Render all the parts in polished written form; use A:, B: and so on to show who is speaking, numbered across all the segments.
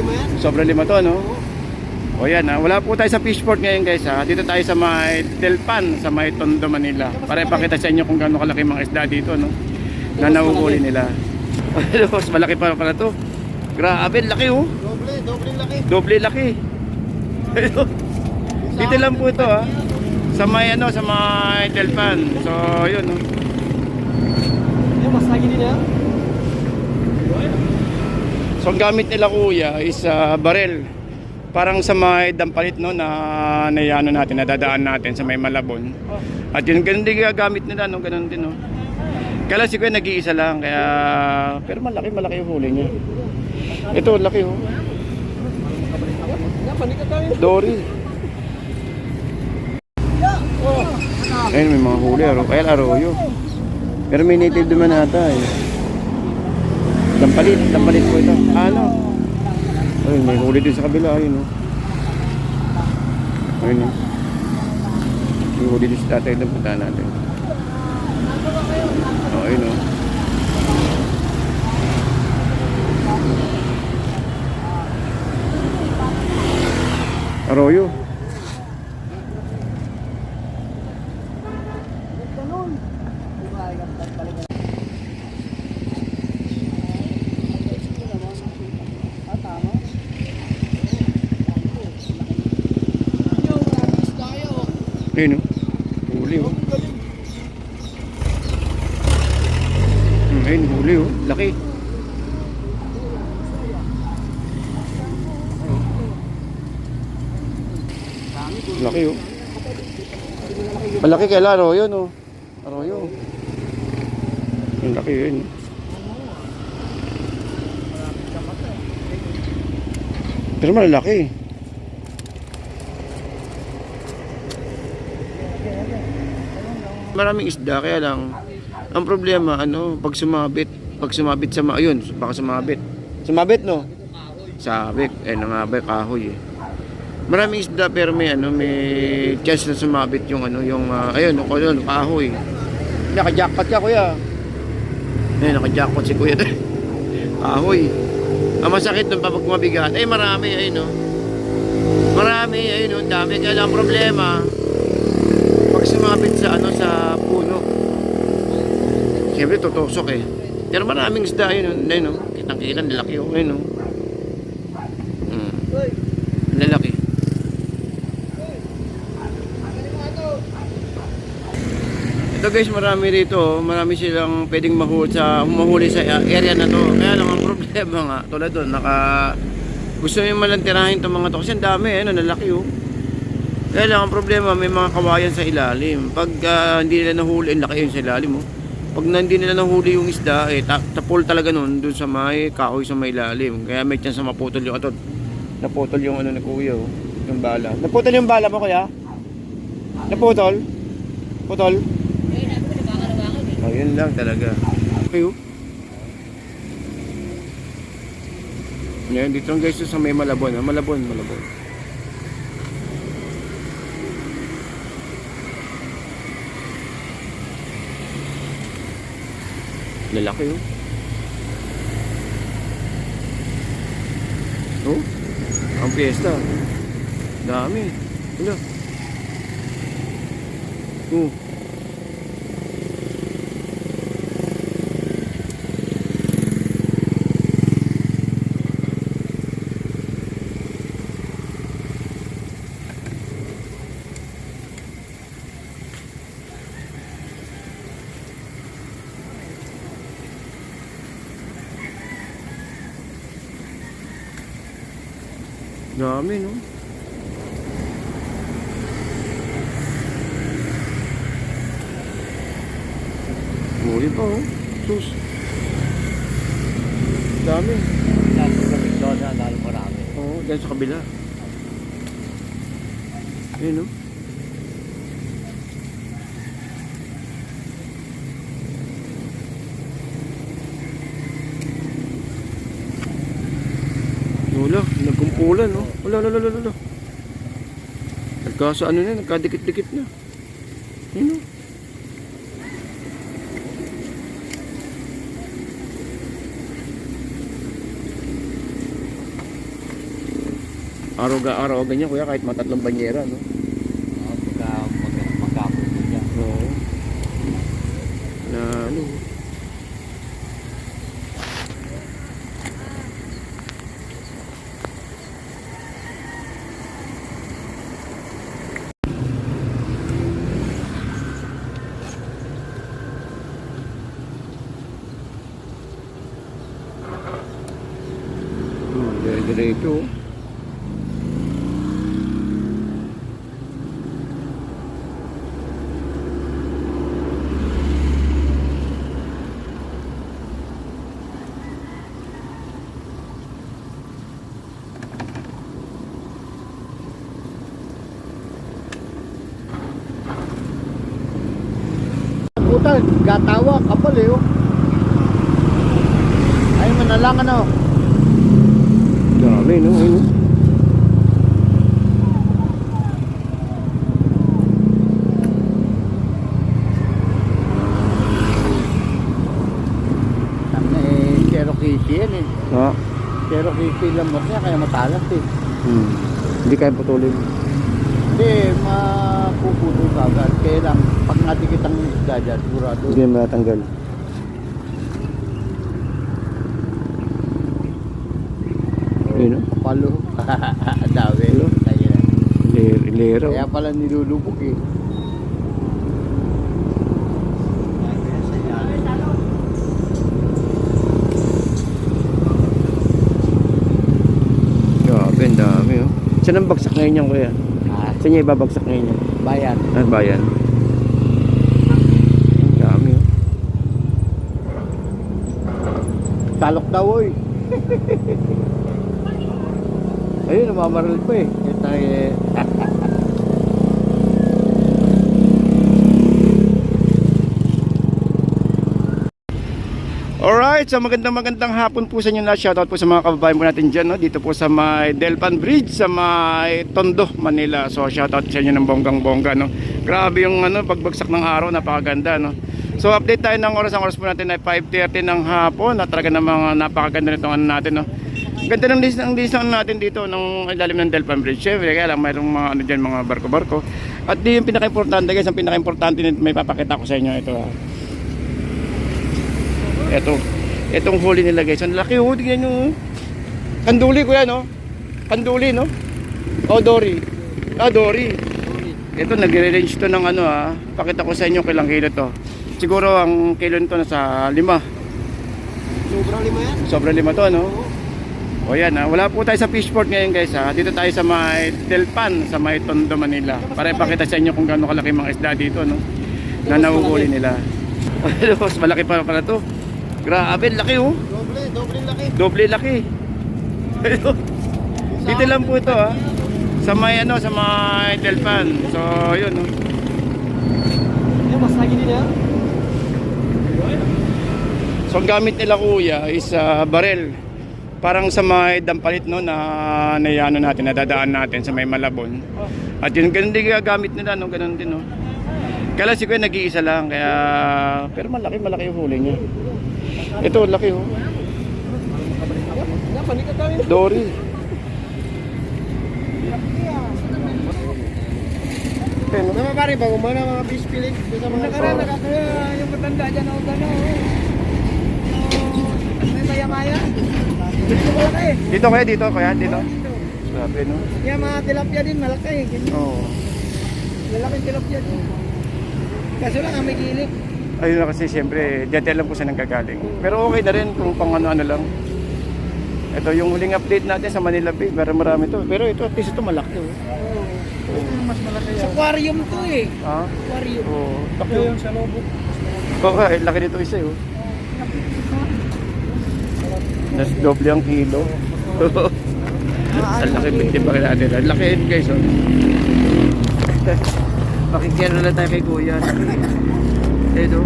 A: lima yan.
B: Sobra 5 to, no? O yan, wala po tayo sa fishport ngayon guys ha. Dito tayo sa may Delpan, sa may Tondo, Manila. Para ipakita sa inyo kung gaano kalaki mga isda dito, no? Na nahuhuli nila. Mas malaki pa pala to. Grabe, laki oh.
A: Doble laki.
B: Doble laki. Dito lang po ito ha. Sa may sa may Delpan. So, yun no.
A: Mas lagi din yan.
B: So, ang gamit nila kuya is barel. Parang sa may dampalit no na natin, nadadaan natin sa may Malabon. At yun, ganun din gagamit nila no, ganun din no. Kaya si kuya nag-iisa lang, kaya pero malaki yung huli niya. Ito, laki oh. Dory. Ayun, may mga huli, kaya arroyo. Pero may native naman ata eh. Dampalit po ito. Ano? Ayun, may huli din sa kabila, ayun oh. Ayun oh. May huli din sa tatay, punta natin. Oh, ayun oh. Arroyo. Ayun oh. Huli oh. Ayun, huli oh. Laki. Laki oh. Malaki kaya arroyo no. Arroyo. Yung laki yun. Pero malalaki. Maraming isda kaya lang ang problema pag sumabit sa ayun, baka sumabit no. Sabik nangabay kahoy eh. Maraming isda pero may chance na sumabit yung ayun kahoy. Naka-jackpot ka kuya. Naka-jackpot si kuya. Kahoy. Ang masakit nung pag mabigat marami ayun no. Marami ayun dami kaya lang problema pag sumabit sa sa puno. Siyempre tutusok eh. Pero maraming isda ayun no. Kitang-kita lalaki oh ayun no. Lalaki. Ito guys, marami rito, marami silang pwedeng humahuli sa area na to. Kaya lang ang problema nga, tulad doon, gusto nyo malang tirahin itong mga to. Kasi ang dami, nalaki oh. Kaya lang ang problema, may mga kawayan sa ilalim. Pag hindi nila nahuli, ang laki yun sa ilalim oh. Pag hindi nila nahuli yung isda, tapol talaga nun, dun sa may kahoy sa may ilalim. Kaya may chance na maputol yung atot. Naputol yung ni kuya oh, yung bala. Naputol yung bala mo kuya? Naputol? Putol? Oh, yun lang talaga. Okay oh. Ngayon dito guys sa may Malabon. Malabon. Lalaki oh. Oh, ang piyesta. Dami. Wala. Oh. Dami no. Huli pa oh. Sus. Dami. Oo, dahil sa kabila. Ayun no. Wala, nagkumpulan no. Wala. Nagkasa nagkadikit-dikit na. Yun no. Araw ganyan kuya, kahit mga 3 banyera, no?
C: Magkapos mo dyan.
B: Oo. Na ano. Diretso.
C: Puta, gatawa, kapal eh oh. Ay, manalang ano.
B: Dami, no? Ayun.
C: Cherokee yan eh.
B: Ha?
C: Cherokee lambat niya kaya matalas eh.
B: Hindi kaya putulin.
C: Hindi, mapuputo ka agad. Kaya lang, pag natikit ang isda dyan, sigurado.
B: Hindi na matanggal. Ayun, no?
C: Palo. Dami. Kaya lang.
B: Lero.
C: Kaya pala nilulubog eh.
B: Grabe, ang dami, oh. Saan ang bagsak ngayon yan, kuya?
C: Ah,
B: Saan niya ibabagsak ngayon yan?
C: bayan.
B: Ah, bayan. Ang dami, oh.
C: Talok daw oy. Ayun, namamaril pa eh. Ito eh.
B: Alright, so magandang hapon po sa inyo lahat. Shoutout po sa mga kababayan po natin dyan, no? Dito po sa may Delpan Bridge, sa may Tondo, Manila. So shoutout sa inyo ng bonggang-bongga, no? Grabe yung pagbagsak ng araw, napakaganda, no? So update tayo ng oras. Ang oras po natin ay 5:30 ng hapon. Na talaga namang napakaganda nitong natin, no? Ganda ng lisang natin dito ng ilalim ng Delpan Bridge. Syempre, kaya lang mayroong mga dyan, mga barko-barko. At di yung pinaka-importante guys, ang pinaka-importante may papakita ko sa inyo ito. Itong huli nila guys. Ang laki oh, tingnan nyo. Kanduli kuya, no? Kanduli, no? O dory. Dory. Ito nagre-range to ng pakita ko sa inyo kailang kilo to. Siguro ang kilo nito nasa 5.
A: Sobrang 5 yan.
B: Sobrang 5 to, no? O yan, wala po tayo sa fishport ngayon guys, ha? Dito tayo sa may Delpan, sa may Tondo, Manila. Para ipakita sa inyo kung gaano kalaki mga isda dito, no? Na nahuhuli nila. Mas malaki pa pala to. Grabe, laki oh.
A: Doble laki.
B: Doble laki. Dito lang po ito, ha? Sa may sa may Delpan. So, yun, no?
A: Yan, mas lagi din yan.
B: So, ang gamit nila kuya is barel. Parang sa may dampalit, no, na natin, nadadaan natin sa may Malabon. At yun, ganun din gagamit nila, no? Ganun din, no? Kaya si kuya nag-iisa lang, kaya pero malaki yung huli niya. Ito, laki oh. Dory.
A: Nama pare, bago mo na mga fish fillet. Sa mga nakaraan, yung matanda dyan ako gano'n. May maya-maya. Dito ko laki.
B: Dito kaya, dito. Grabe, no?
A: Yan, mga tilapia din, malaki.
B: Oo.
A: Lalaking tilapia din. Kaso lang, may gilip.
B: Ayun na kasi siyempre, dyan lang po siya nanggagaling. Pero okay na rin kung pang ano lang. Ito yung huling update natin sa Manila Bay. Marami to. Pero ito, at least ito malaki. Oh.
A: Mas malaki yan. Sa aquarium to eh.
B: Ha?
A: Aquarium.
B: Oo.
A: Laki yung sa lobok.
B: Okay, laki nito isa oh. Nas doble ang kilo. Ang laki bitip pa natin. Ang laki guys oh. Makikiyano lang tayo kay kuya. Ito.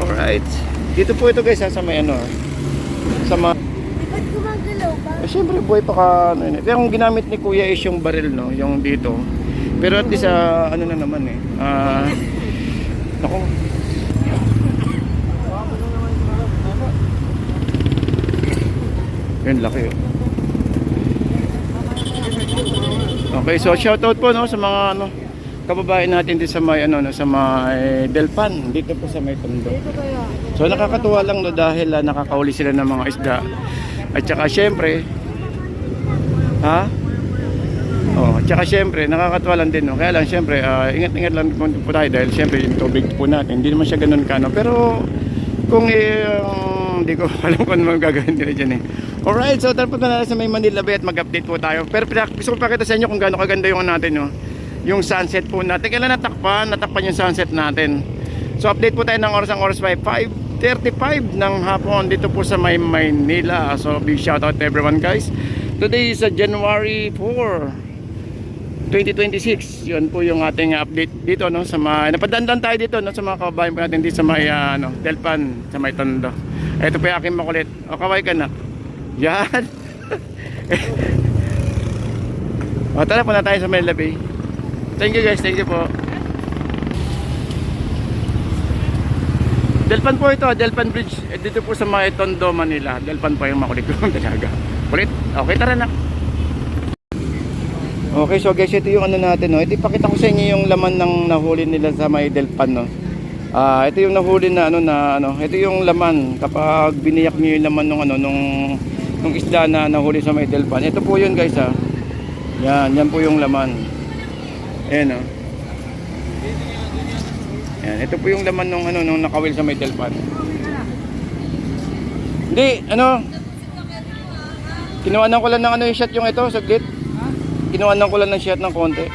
B: Alright. Dito po ito guys sa may sa mga
D: Ba't gumagalaw ba?
B: siyempre buhay pa ka Pero ang ginamit ni kuya is yung baril, no, yung dito. Pero at least na naman nako. Yan laki oh. Okay, so shoutout po no sa mga ano kababayan natin dito sa may ano no, sa may Delpan dito po sa may Tondo. So nakakatuwa lang no dahil nakakauli sila ng mga isda. At saka syempre tsaka syempre nakakatuwa lang din no. Kaya lang syempre ingat-ingat lang po tayo dahil syempre yung tubig po natin hindi naman siya ganoon kano pero kung hindi ko alam kung ano magagawin nila dyan eh. Alright, so tara po na sa may Manila Bay at mag-update po tayo. Pero gusto ko pakita sa inyo kung gaano kaganda yung natin no. Yung sunset po natin. Kailan natakpan yung sunset natin. So update po tayo ng oras by 5:35 ng hapon dito po sa may Manila. So big shout out to everyone guys. Today is January 4, 2026. Yun po yung ating update dito no sa may napadandan tayo dito no sa mga kababayan po natin dito sa may Delpan, sa may Tondo. Ito po yung aking makulit. O kaway ka na. Yan. O tara po na tayo sa Manila Bay. Thank you guys, thank you po. Delpan po ito, Delpan Bridge. Dito po sa may Tondo, Manila. Delpan po yung makulit ko talaga. Kulit. Okay, tara na. Okay, so guys, ito yung ano natin, no. Ito ipakita ko sa inyo yung laman ng nahuli nila sa may Delpan, no. Ito yung nahuli na ito yung laman kapag biniyak niyo yung laman nung isda na nahuli sa may Delpan. Ito po yun, guys, Yan po yung laman. Ayan, Yan, ito po yung laman nung nakawil sa may Delpan. Hindi, kinuhanan ko lang ng yung shot yung ito, saglit. Kinuhanan ko lang ng shot ng konti.